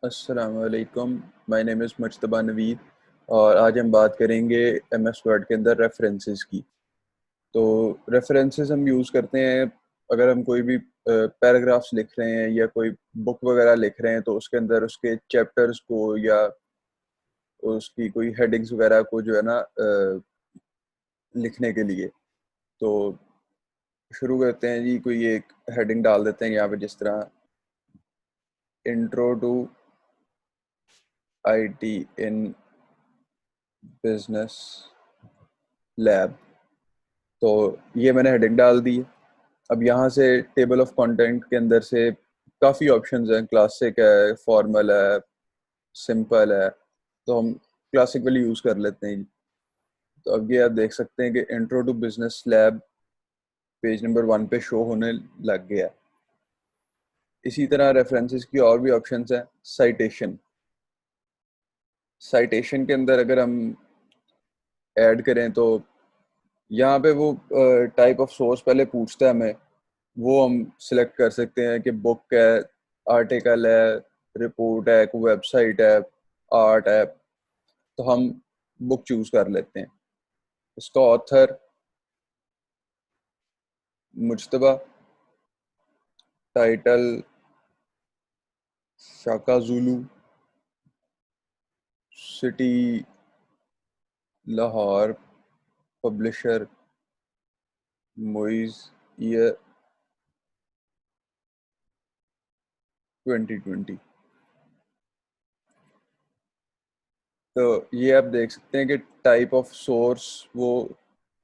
अस्सलाम वालेकुम। My name is Mujtaba Naveed और आज हम बात करेंगे एमएस वर्ड के अंदर रेफरेंसेस की। तो रेफरेंसेस हम यूज़ करते हैं अगर हम कोई भी पैराग्राफ्स लिख रहे हैं या कोई बुक वगैरह लिख रहे हैं, तो उसके अंदर उसके चैप्टर्स को या उसकी कोई हेडिंग्स वगैरह को जो है ना लिखने के लिए। तो शुरू करते हैं जी, कोई एक हेडिंग डाल देते हैं यहाँ पे, जिस तरह intro to IT in business lab. तो ये मैंने हेडिंग डाल दी है। अब यहाँ से टेबल ऑफ कंटेंट के अंदर से काफ़ी ऑप्शंस हैं। क्लासिक है, फॉर्मल है, सिंपल है। तो हम क्लासिक वाली यूज़ कर लेते हैं। तो अब ये आप देख सकते हैं कि intro to business lab page number 1 पे शो होने लग गया। इसी तरह रेफरेंसेस की और भी ऑप्शंस हैं। साइटेशन साइटेशन के अंदर अगर हम ऐड करें तो यहाँ पे वो टाइप ऑफ सोर्स पहले पूछता है हमें, वो हम सिलेक्ट कर सकते हैं कि बुक है, आर्टिकल है, रिपोर्ट है, कोई वेबसाइट है, आर्ट है। तो हम बुक चूज कर लेते हैं। इसका author Mujtaba, title Shaka Zulu, city Lahore, publisher Moiz, year 2020। तो ये आप देख सकते हैं कि टाइप ऑफ सोर्स वो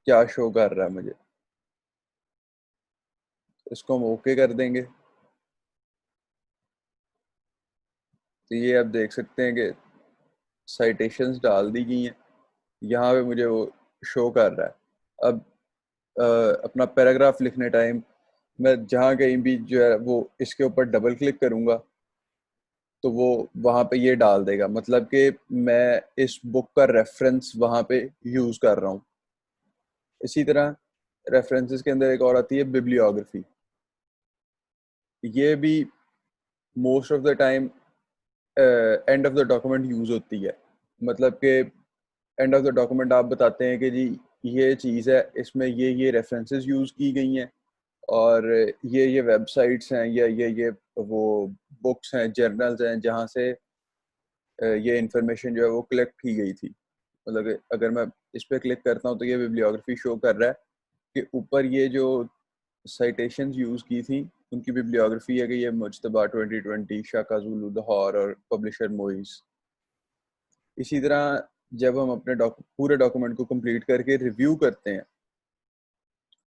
क्या शो कर रहा है मुझे। इसको हम ओके कर देंगे। तो ये आप देख सकते हैं कि साइटेशंस डाल दी गई हैं। यहाँ पे मुझे वो शो कर रहा है। अब अपना पैराग्राफ लिखने टाइम मैं जहाँ कहीं भी जो है वो इसके ऊपर डबल क्लिक करूँगा तो वो वहाँ पे ये डाल देगा, मतलब कि मैं इस बुक का रेफरेंस वहाँ पे यूज़ कर रहा हूँ। इसी तरह रेफरेंसेस के अंदर एक और आती है बिब्लियोग्राफी। ये भी most of the time end of the document use होती है। मतलब कि एंड ऑफ द डॉक्यूमेंट आप बताते हैं कि जी ये चीज़ है, इसमें ये रेफरेंसेस यूज़ की गई हैं और ये वेबसाइट्स हैं या ये वो बुक्स हैं, जर्नल्स हैं जहाँ से ये इंफॉर्मेशन जो है वो कलेक्ट की गई थी। मतलब कि अगर मैं इस पर क्लिक करता हूँ तो ये बिब्लियोग्राफी शो कर रहा है कि ऊपर ये जो साइटेशंस यूज़ की थी उनकी बिब्लियोग्राफी है कि ये मुज्तबा 2020, शाका जुलू लाहौर और पब्लिशर मोइस। इसी तरह जब हम अपने पूरे डॉक्यूमेंट को कंप्लीट करके रिव्यू करते हैं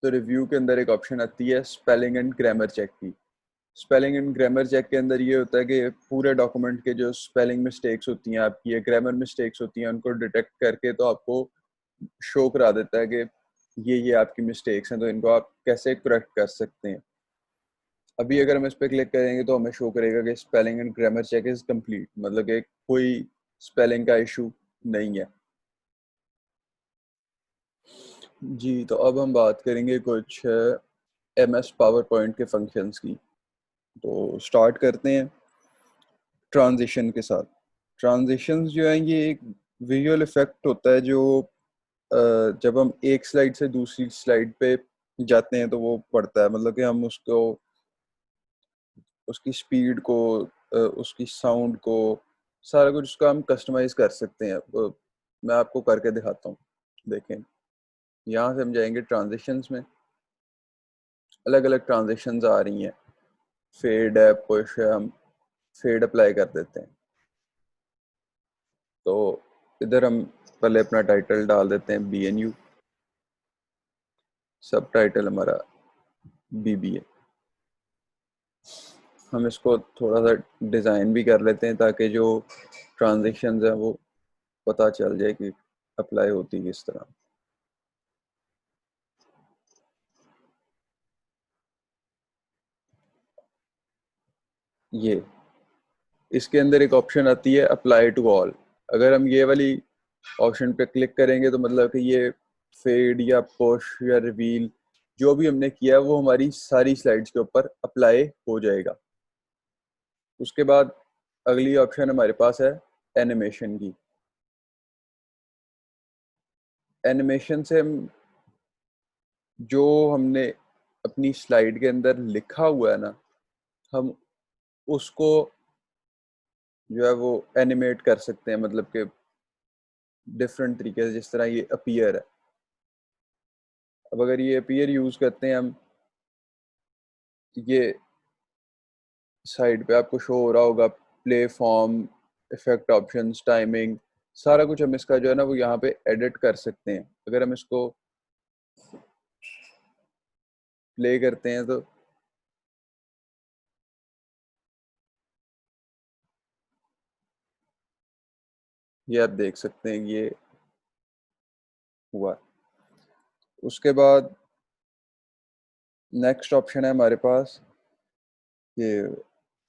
तो रिव्यू के अंदर एक ऑप्शन आती है स्पेलिंग एंड ग्रामर चेक की। स्पेलिंग एंड ग्रामर चेक के अंदर ये होता है कि पूरे डॉक्यूमेंट के जो स्पेलिंग मिस्टेक्स होती हैं आपकी या ग्रामर मिस्टेक्स होती हैं उनको डिटेक्ट करके तो आपको शो करा देता है कि ये आपकी मिस्टेक्स हैं, तो इनको आप कैसे करेक्ट कर सकते हैं। अभी अगर हम इस पर क्लिक करेंगे तो हमें शो करेगा कि spelling and grammar check is complete, मतलब कि कोई स्पेलिंग का इशू नहीं है। जी, तो अब हम बात करेंगे कुछ एमएस पावर पॉइंट के फंक्शंस की। तो स्टार्ट करते हैं ट्रांजिशन के साथ। ट्रांजिशंस जो है ये एक विजुअल इफेक्ट होता है जो जब हम एक स्लाइड से दूसरी स्लाइड पे जाते हैं तो वो पड़ता है। मतलब कि हम उसको उसकी स्पीड को उसकी साउंड को सारा कुछ उसका हम कस्टमाइज कर सकते हैं। मैं आपको करके दिखाता हूँ। देखें, यहाँ से हम जाएंगे ट्रांजिशंस में। अलग अलग ट्रांजिशंस आ रही हैं। फेड है, पुश है, हम फेड अप्लाई कर देते हैं। तो इधर हम पहले अपना टाइटल डाल देते हैं BNU, सब टाइटल हमारा BBA। हम इसको थोड़ा सा डिज़ाइन भी कर लेते हैं ताकि जो ट्रांजिशंस हैं वो पता चल जाए कि अप्लाई होती किस तरह। ये इसके अंदर एक ऑप्शन आती है अप्लाई टू ऑल। अगर हम ये वाली ऑप्शन पे क्लिक करेंगे तो मतलब कि ये फेड या पुश या रिवील जो भी हमने किया है वो हमारी सारी स्लाइड्स के ऊपर अप्लाई हो जाएगा। उसके बाद अगली ऑप्शन हमारे पास है एनिमेशन की। एनिमेशन से हम जो हमने अपनी स्लाइड के अंदर लिखा हुआ है ना, हम उसको जो है वो एनिमेट कर सकते हैं, मतलब कि डिफरेंट तरीके से, जिस तरह ये अपीयर है। अब अगर ये अपीयर यूज करते हैं हम, ये साइड पे आपको शो हो रहा होगा play form, effect options, timing, सारा कुछ हम इसका जो है ना वो यहाँ पे एडिट कर सकते हैं। अगर हम इसको प्ले करते हैं तो ये आप देख सकते हैं ये हुआ। उसके बाद नेक्स्ट ऑप्शन है हमारे पास ये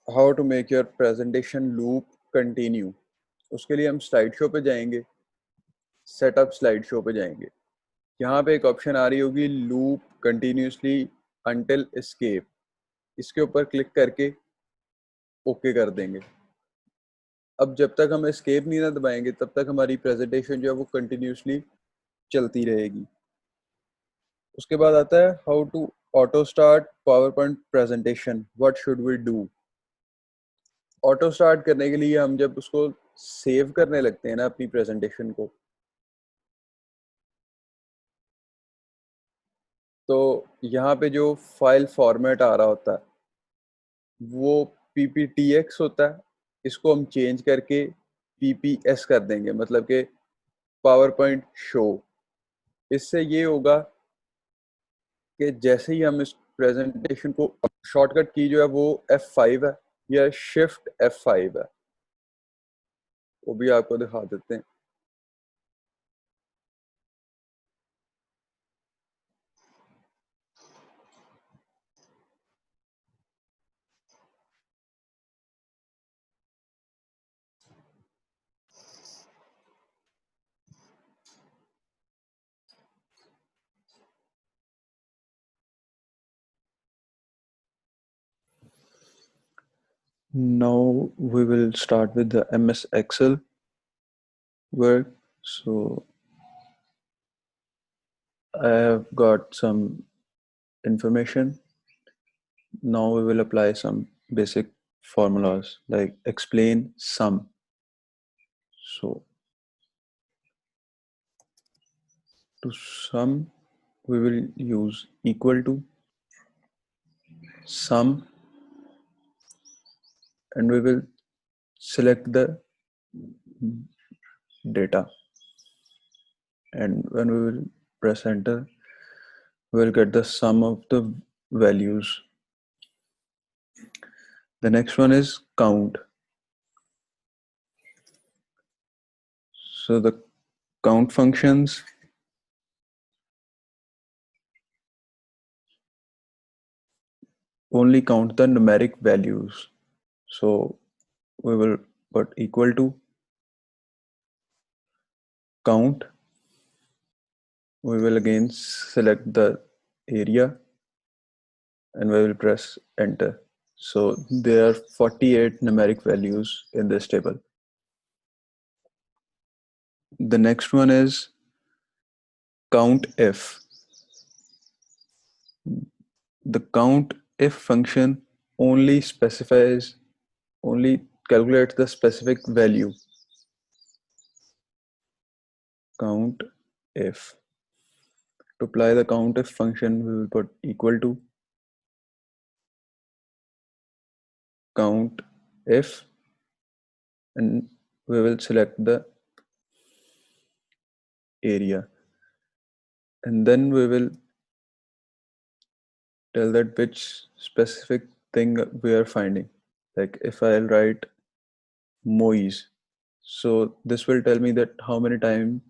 how to make your presentation loop continue. उसके लिए हम स्लाइड शो पे जाएंगे, सेटअप स्लाइड शो पे जाएंगे। यहाँ पे एक ऑप्शन आ रही होगी लूप कंटिन्यूसली अंटिल एस्केप। इसके ऊपर क्लिक करके ओके कर देंगे। अब जब तक हम एस्केप नहीं ना दबाएंगे तब तक हमारी प्रेजेंटेशन जो है वो कंटिन्यूसली चलती रहेगी। उसके बाद आता है how to auto start PowerPoint presentation, what should we do. Auto start करने के लिए हम जब उसको सेव करने लगते हैं ना अपनी प्रेजेंटेशन को, तो यहाँ पे जो फाइल फॉर्मेट आ रहा होता है वो PPTX होता है। इसको हम चेंज करके PPS कर देंगे, मतलब कि पावर पॉइंट शो। इससे ये होगा कि जैसे ही हम इस प्रेजेंटेशन को, शॉर्टकट की जो है वो F5 है या शिफ्ट F5 है, वो भी आपको दिखा देते हैं। Now we will start with the MS Excel work. So I have got some information. Now we will apply some basic formulas like explain sum. So to sum, we will use equal to sum, and we will select the data, and when we will press enter, we will get the sum of the values. The next one is count. So the count functions only count the numeric values. So we will put equal to count. We will again select the area and we will press enter. So there are 48 numeric values in this table. The next one is count if. The count if function only calculates the specific value. Count if. To apply the count if function, we will put equal to count if, and we will select the area, and then we will tell that which specific thing we are finding. Like if I'll write Moise, so this will tell me that how many times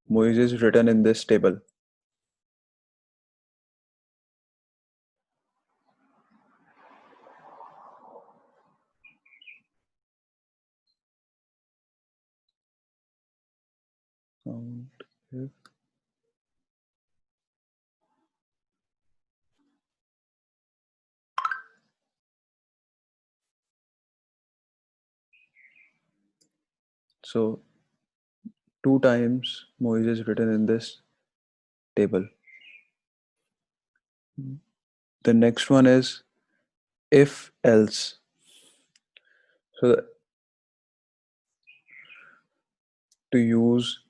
Moise is written in this table. Count if. So 2 times Moise is written in this table. The next one is if else. So to use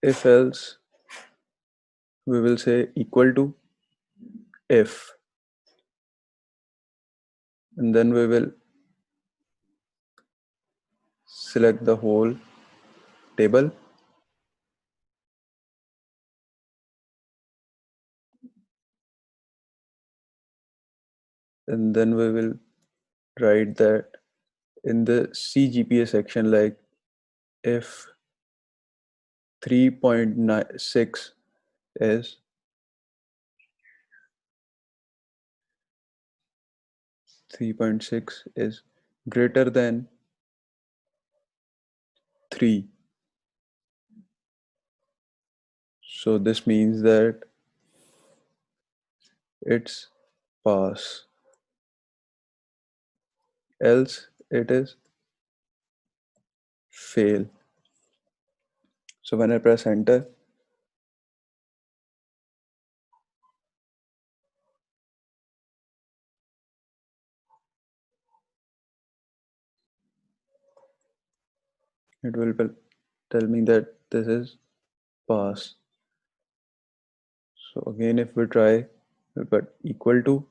if else, we will say equal to if, and then we will select the whole table. And then we will write that in the CGPA section, like if 3.6 is greater than 3. So this means that it's pass, else it is fail. So when I press enter, it will tell me that this is pass. So again, if we try, but equal to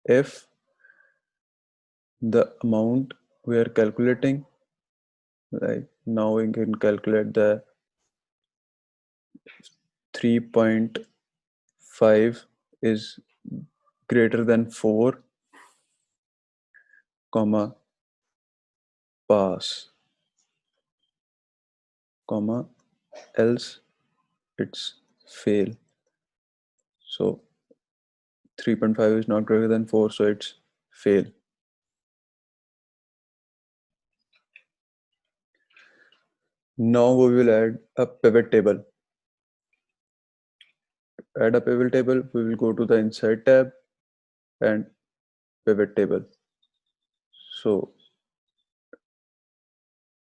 if the amount we are calculating, like now we can calculate the 3.5 is greater than 4, comma pass, comma else it's fail. So 3.5 is not greater than 4, so it's fail. Now we will add a pivot table. To add a pivot table, we will go to the insert tab and pivot table. So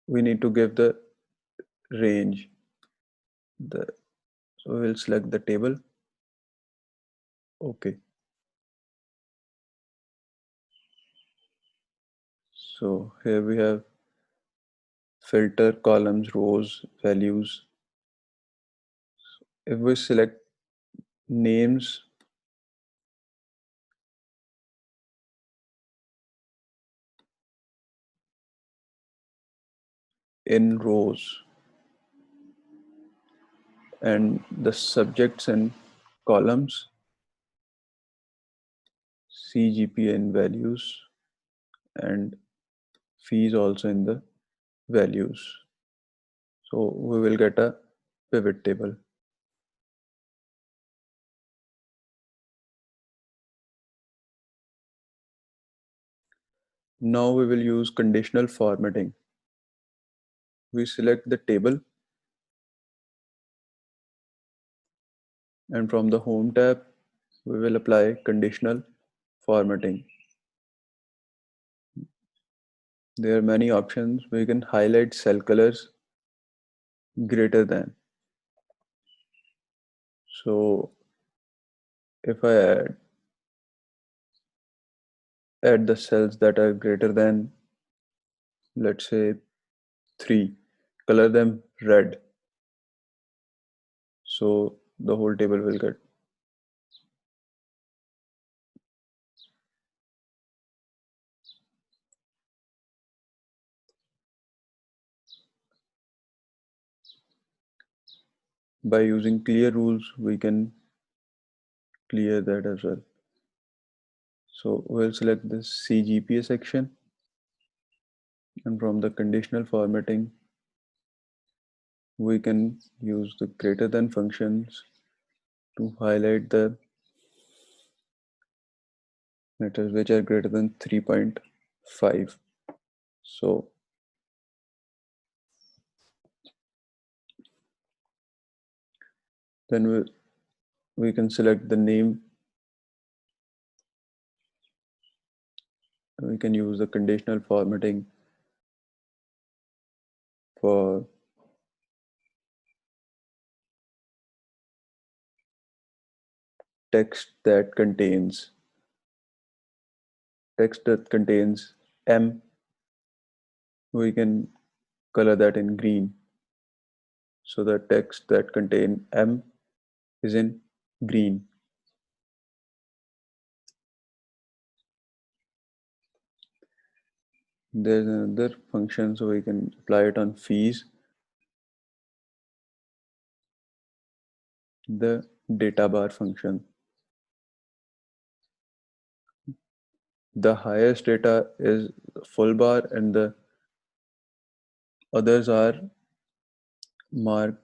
we need to give the range. So we'll select the table. Okay. So here we have filter, columns, rows, values. If we select names, in rows and the subjects in columns, CGPA in values, and fees also in the values. So we will get a pivot table. Now we will use conditional formatting. We select the table, and from the home tab, we will apply conditional formatting. There are many options. We can highlight cell colors greater than. So if I add the cells that are greater than, let's say 3, color them red. So the whole table will get. By using clear rules, we can clear that as well. So we'll select this CGPA section, and from the conditional formatting, we can use the greater than functions to highlight the letters which are greater than 3.5. So then we can select the name. We can use the conditional formatting for text that contains M, we can color that in green. So the text that contain M is in green. There's another function, so we can apply it on fees. The data bar function. The highest data is full bar and the others are marked